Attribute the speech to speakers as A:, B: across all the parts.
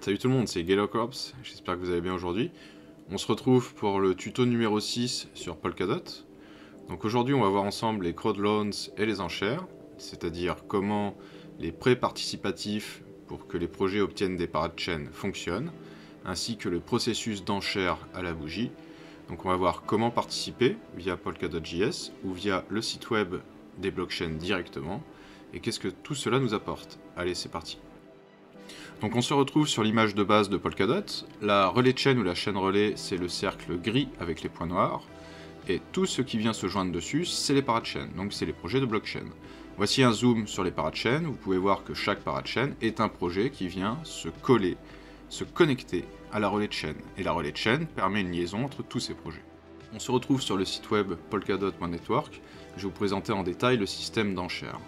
A: Salut tout le monde, c'est Galocorps, j'espère que vous allez bien aujourd'hui. On se retrouve pour le tuto numéro 6 sur Polkadot. Donc aujourd'hui on va voir ensemble les crowd loans et les enchères, c'est-à-dire comment les prêts participatifs pour que les projets obtiennent des parachains fonctionnent, ainsi que le processus d'enchères à la bougie. Donc on va voir comment participer via Polkadot.js ou via le site web des blockchains directement, et qu'est-ce que tout cela nous apporte. Allez, c'est parti. Donc on se retrouve sur l'image de base de Polkadot. La relais chain ou la chaîne relais, c'est le cercle gris avec les points noirs. Et tout ce qui vient se joindre dessus, c'est les parachains, donc c'est les projets de blockchain. Voici un zoom sur les parachains. Vous pouvez voir que chaque parachain est un projet qui vient se coller, se connecter à la relais chain. Et la relais chain permet une liaison entre tous ces projets. On se retrouve sur le site web polkadot.network. Je vais vous présenter en détail le système d'enchères.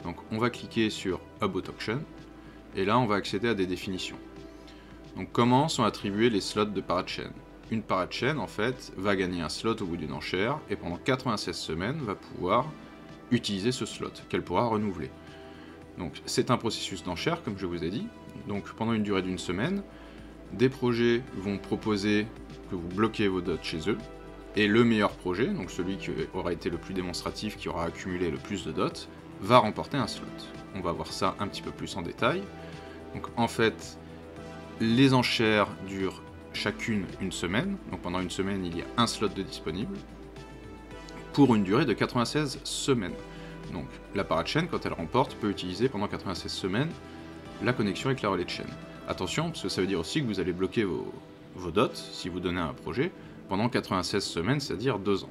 A: Donc on va cliquer sur About Auction. Et là, on va accéder à des définitions. Donc, comment sont attribués les slots de parachain? Une parachain, en fait, va gagner un slot au bout d'une enchère, et pendant 96 semaines, va pouvoir utiliser ce slot, qu'elle pourra renouveler. Donc, c'est un processus d'enchère, comme je vous ai dit. Donc, pendant une durée d'une semaine, des projets vont proposer que vous bloquez vos dots chez eux, et le meilleur projet, donc celui qui aura été le plus démonstratif, qui aura accumulé le plus de dots, va remporter un slot. On va voir ça un petit peu plus en détail. Donc en fait, les enchères durent chacune une semaine. Donc pendant une semaine, il y a un slot de disponible pour une durée de 96 semaines. Donc la parachain, quand elle remporte, peut utiliser pendant 96 semaines la connexion avec la relais chain. Attention, parce que ça veut dire aussi que vous allez bloquer vos dots, si vous donnez un projet, pendant 96 semaines, c'est-à-dire 2 ans.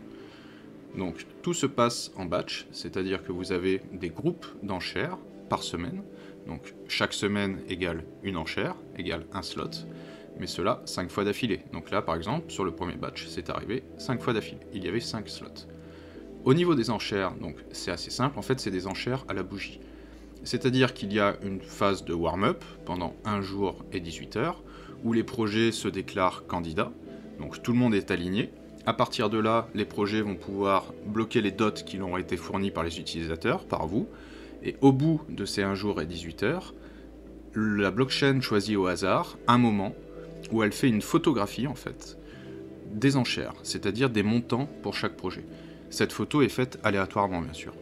A: Donc tout se passe en batch, c'est-à-dire que vous avez des groupes d'enchères par semaine. Donc chaque semaine égale une enchère, égale un slot, mais cela 5 fois d'affilée. Donc là par exemple, sur le premier batch, c'est arrivé 5 fois d'affilée, il y avait 5 slots. Au niveau des enchères, donc c'est assez simple, en fait c'est des enchères à la bougie. C'est-à-dire qu'il y a une phase de warm-up pendant 1 jour et 18 heures, où les projets se déclarent candidats, donc tout le monde est aligné. À partir de là, les projets vont pouvoir bloquer les dots qui leur ont été fournis par les utilisateurs, par vous, et au bout de ces 1 jour et 18 heures, la blockchain choisit au hasard un moment où elle fait une photographie en fait des enchères, c'est-à-dire des montants pour chaque projet. Cette photo est faite aléatoirement bien sûr.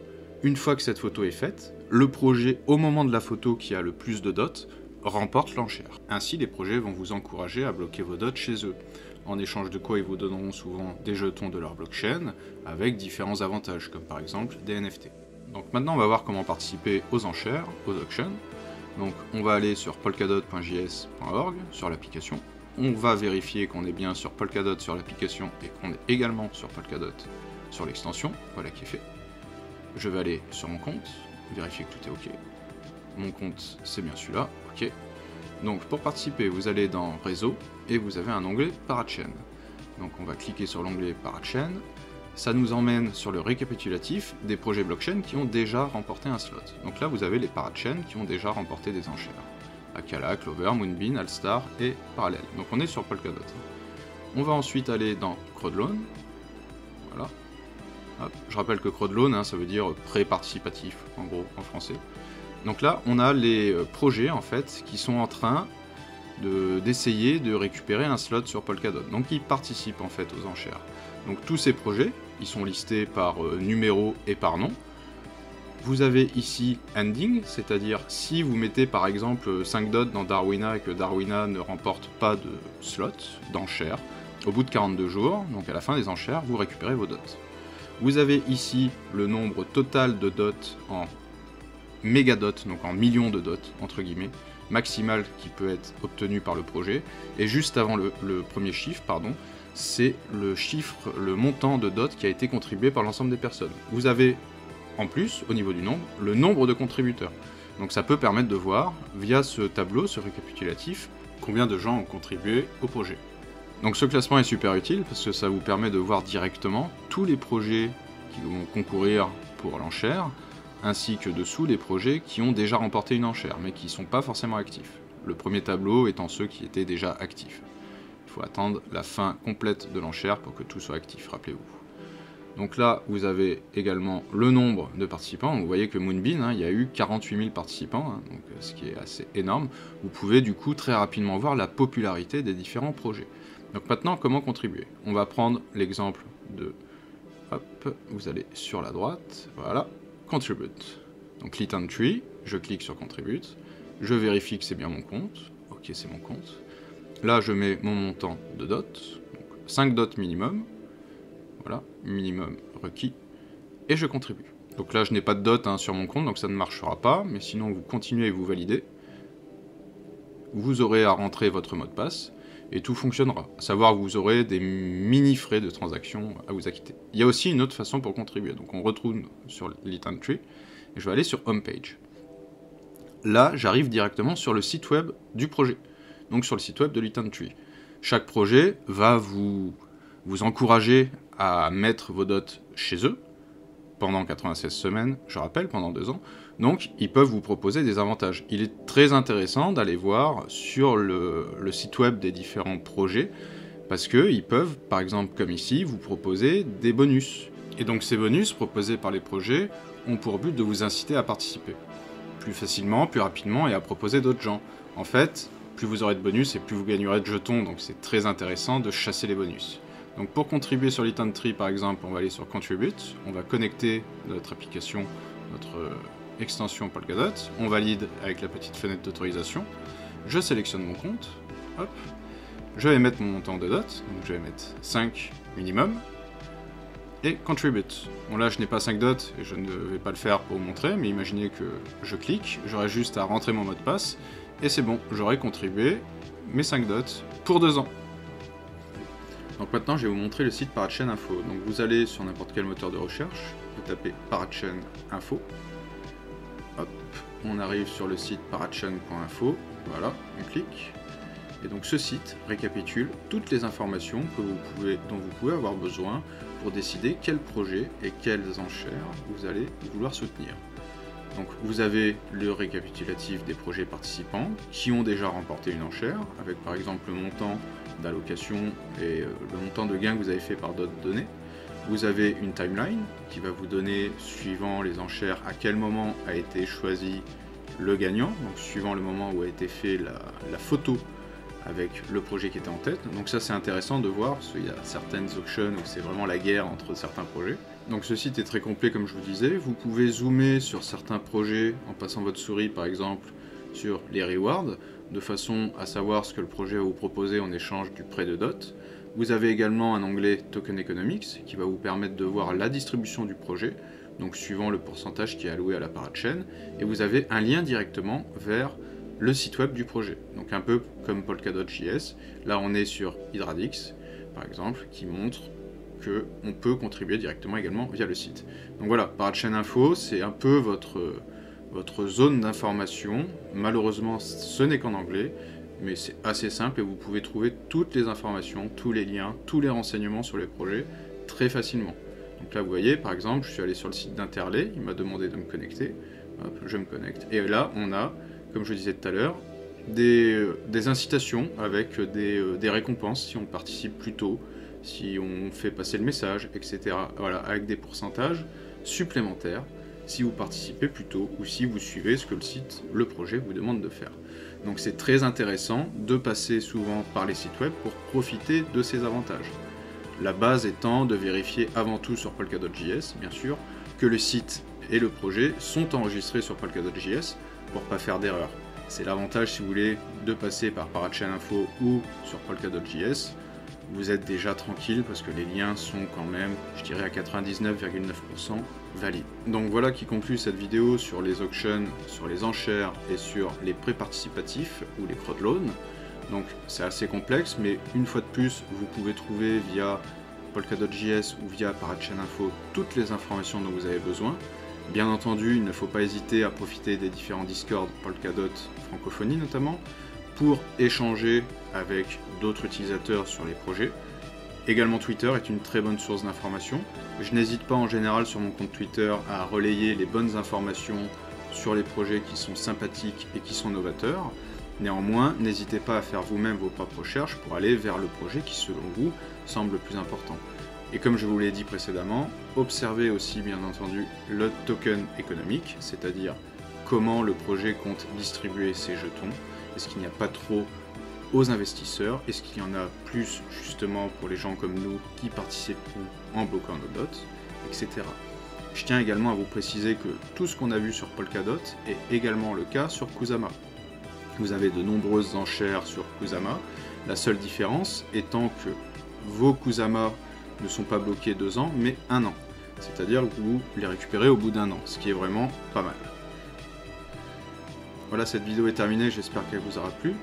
A: Une fois que cette photo est faite, le projet au moment de la photo qui a le plus de dots remporte l'enchère. Ainsi les projets vont vous encourager à bloquer vos dots chez eux, en échange de quoi ils vous donneront souvent des jetons de leur blockchain avec différents avantages comme par exemple des NFT. Donc maintenant on va voir comment participer aux enchères, aux auctions. Donc on va aller sur polkadot.js.org sur l'application. On va vérifier qu'on est bien sur Polkadot sur l'application et qu'on est également sur Polkadot sur l'extension. Voilà qui est fait. Je vais aller sur mon compte, vérifier que tout est OK. Mon compte c'est bien celui-là, OK. Donc pour participer, vous allez dans Réseau et vous avez un onglet Parachain. Donc on va cliquer sur l'onglet Parachain. Ça nous emmène sur le récapitulatif des projets blockchain qui ont déjà remporté un slot. Donc là, vous avez les parachains qui ont déjà remporté des enchères. Akala, Clover, Moonbeam, Alstar et Parallel. Donc on est sur Polkadot. On va ensuite aller dans Crowdloan. Voilà. Hop. Je rappelle que Crowdloan, ça veut dire prêt participatif, en gros, en français. Donc là, on a les projets, en fait, qui sont en train d'essayer de récupérer un slot sur Polkadot. Donc ils participent, en fait, aux enchères. Donc tous ces projets, ils sont listés par numéro et par nom. Vous avez ici ending, c'est-à-dire si vous mettez par exemple 5 dots dans Darwina et que Darwina ne remporte pas de slot, d'enchères, au bout de 42 jours, donc à la fin des enchères, vous récupérez vos dots. Vous avez ici le nombre total de dots en mégadots, donc en millions de dots, entre guillemets, maximal qui peut être obtenu par le projet, et juste avant le premier chiffre, pardon, c'est le chiffre, le montant de dots qui a été contribué par l'ensemble des personnes. Vous avez, en plus, au niveau du nombre, le nombre de contributeurs. Donc ça peut permettre de voir, via ce tableau, ce récapitulatif, combien de gens ont contribué au projet. Donc ce classement est super utile, parce que ça vous permet de voir directement tous les projets qui vont concourir pour l'enchère, ainsi que dessous les projets qui ont déjà remporté une enchère, mais qui ne sont pas forcément actifs. Le premier tableau étant ceux qui étaient déjà actifs. Il faut attendre la fin complète de l'enchère pour que tout soit actif, rappelez-vous. Donc là, vous avez également le nombre de participants. Vous voyez que Moonbeam, il y a eu 48 000 participants, donc, ce qui est assez énorme. Vous pouvez du coup très rapidement voir la popularité des différents projets. Donc maintenant, comment contribuer? On va prendre l'exemple de... Hop, vous allez sur la droite, voilà, Contribute. Donc Lit and Tree, je clique sur Contribute, je vérifie que c'est bien mon compte. Ok, c'est mon compte. Là, je mets mon montant de dots, donc 5 dots minimum. Voilà, minimum requis, et je contribue. Donc là, je n'ai pas de dot sur mon compte, donc ça ne marchera pas, mais sinon, vous continuez et vous validez. Vous aurez à rentrer votre mot de passe, et tout fonctionnera. À savoir, vous aurez des mini frais de transaction à vous acquitter. Il y a aussi une autre façon pour contribuer. Donc on retourne sur Lit and Tree, et je vais aller sur Homepage. Là, j'arrive directement sur le site web du projet, donc sur le site web de Lit and Tree. Chaque projet va vous encourager à mettre vos dots chez eux pendant 96 semaines, je rappelle, pendant 2 ans. Donc, ils peuvent vous proposer des avantages. Il est très intéressant d'aller voir sur le site web des différents projets parce qu'ils peuvent, par exemple, comme ici, vous proposer des bonus. Et donc, ces bonus proposés par les projets ont pour but de vous inciter à participer plus facilement, plus rapidement et à proposer d'autres gens. En fait, plus vous aurez de bonus et plus vous gagnerez de jetons, donc c'est très intéressant de chasser les bonus. Donc pour contribuer sur Lit and Tree par exemple, on va aller sur Contribute, on va connecter notre application, notre extension Polkadot, on valide avec la petite fenêtre d'autorisation, je sélectionne mon compte, hop, je vais mettre mon montant de dot, donc je vais mettre 5 minimum, et Contribute. Bon là je n'ai pas 5 dots et je ne vais pas le faire pour vous montrer, mais imaginez que je clique, j'aurai juste à rentrer mon mot de passe, et c'est bon, j'aurai contribué mes 5 dots pour 2 ans. Donc maintenant, je vais vous montrer le site Parachain Info. Donc vous allez sur n'importe quel moteur de recherche, vous tapez Parachain Info. Hop, on arrive sur le site parachain.info. Voilà, on clique. Et donc ce site récapitule toutes les informations dont vous pouvez avoir besoin pour décider quel projet et quelles enchères vous allez vouloir soutenir. Donc vous avez le récapitulatif des projets participants qui ont déjà remporté une enchère, avec par exemple le montant d'allocation et le montant de gain que vous avez fait par d'autres données. Vous avez une timeline qui va vous donner, suivant les enchères, à quel moment a été choisi le gagnant, donc suivant le moment où a été fait la photo avec le projet qui était en tête. Donc ça c'est intéressant de voir, parce qu'il y a certaines auctions où c'est vraiment la guerre entre certains projets. Donc ce site est très complet comme je vous disais, vous pouvez zoomer sur certains projets en passant votre souris par exemple sur les rewards, de façon à savoir ce que le projet va vous proposer en échange du prêt de dot. Vous avez également un onglet Token Economics qui va vous permettre de voir la distribution du projet, donc suivant le pourcentage qui est alloué à la Parachain, et vous avez un lien directement vers le site web du projet. Donc un peu comme Polkadot.js, là on est sur Hydradix par exemple, qui montre qu'on peut contribuer directement également via le site. Donc voilà, Parachain Info, c'est un peu votre zone d'information. Malheureusement, ce n'est qu'en anglais, mais c'est assez simple et vous pouvez trouver toutes les informations, tous les liens, tous les renseignements sur les projets très facilement. Donc là, vous voyez, par exemple, je suis allé sur le site d'Interlay, il m'a demandé de me connecter. Hop, je me connecte. Et là, on a, comme je disais tout à l'heure, des incitations avec des récompenses si on participe plus tôt, si on fait passer le message, etc. Voilà, avec des pourcentages supplémentaires si vous participez plus tôt ou si vous suivez ce que le projet vous demande de faire. Donc c'est très intéressant de passer souvent par les sites web pour profiter de ces avantages. La base étant de vérifier avant tout sur Polkadot.js, bien sûr, que le site et le projet sont enregistrés sur Polkadot.js pour ne pas faire d'erreur. C'est l'avantage, si vous voulez, de passer par Parachain Info ou sur Polkadot.js. Vous êtes déjà tranquille parce que les liens sont quand même, je dirais, à 99,9% valides. Donc voilà qui conclut cette vidéo sur les auctions, sur les enchères et sur les prêts participatifs ou les crowd loans. Donc c'est assez complexe, mais une fois de plus, vous pouvez trouver via Polkadot.js ou via Parachain Info toutes les informations dont vous avez besoin. Bien entendu, il ne faut pas hésiter à profiter des différents Discord Polkadot francophonie notamment, pour échanger avec d'autres utilisateurs sur les projets. Également Twitter est une très bonne source d'informations. Je n'hésite pas en général sur mon compte Twitter à relayer les bonnes informations sur les projets qui sont sympathiques et qui sont novateurs. Néanmoins, n'hésitez pas à faire vous-même vos propres recherches pour aller vers le projet qui selon vous semble le plus important. Et comme je vous l'ai dit précédemment, observez aussi bien entendu le token économique, c'est-à-dire comment le projet compte distribuer ses jetons. Est-ce qu'il n'y a pas trop aux investisseurs? Est-ce qu'il y en a plus justement pour les gens comme nous qui participeront en bloquant nos dots, etc. Je tiens également à vous préciser que tout ce qu'on a vu sur Polkadot est également le cas sur Kusama. Vous avez de nombreuses enchères sur Kusama, la seule différence étant que vos Kusama ne sont pas bloqués 2 ans, mais 1 an. C'est-à-dire que vous les récupérez au bout d'1 an, ce qui est vraiment pas mal. Voilà, cette vidéo est terminée, j'espère qu'elle vous aura plu.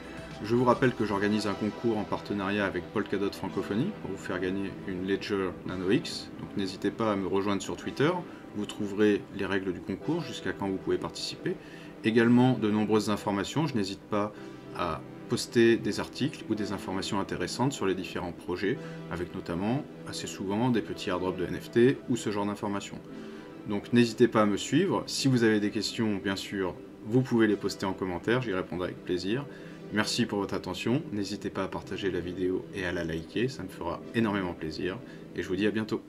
A: Je vous rappelle que j'organise un concours en partenariat avec Polkadot Francophonie pour vous faire gagner une Ledger Nano X. Donc n'hésitez pas à me rejoindre sur Twitter, vous trouverez les règles du concours, jusqu'à quand vous pouvez participer. Également de nombreuses informations, je n'hésite pas à poster des articles ou des informations intéressantes sur les différents projets, avec notamment assez souvent des petits airdrops de NFT ou ce genre d'informations. Donc n'hésitez pas à me suivre. Si vous avez des questions, bien sûr, vous pouvez les poster en commentaire, j'y répondrai avec plaisir. Merci pour votre attention, n'hésitez pas à partager la vidéo et à la liker, ça me fera énormément plaisir, et je vous dis à bientôt.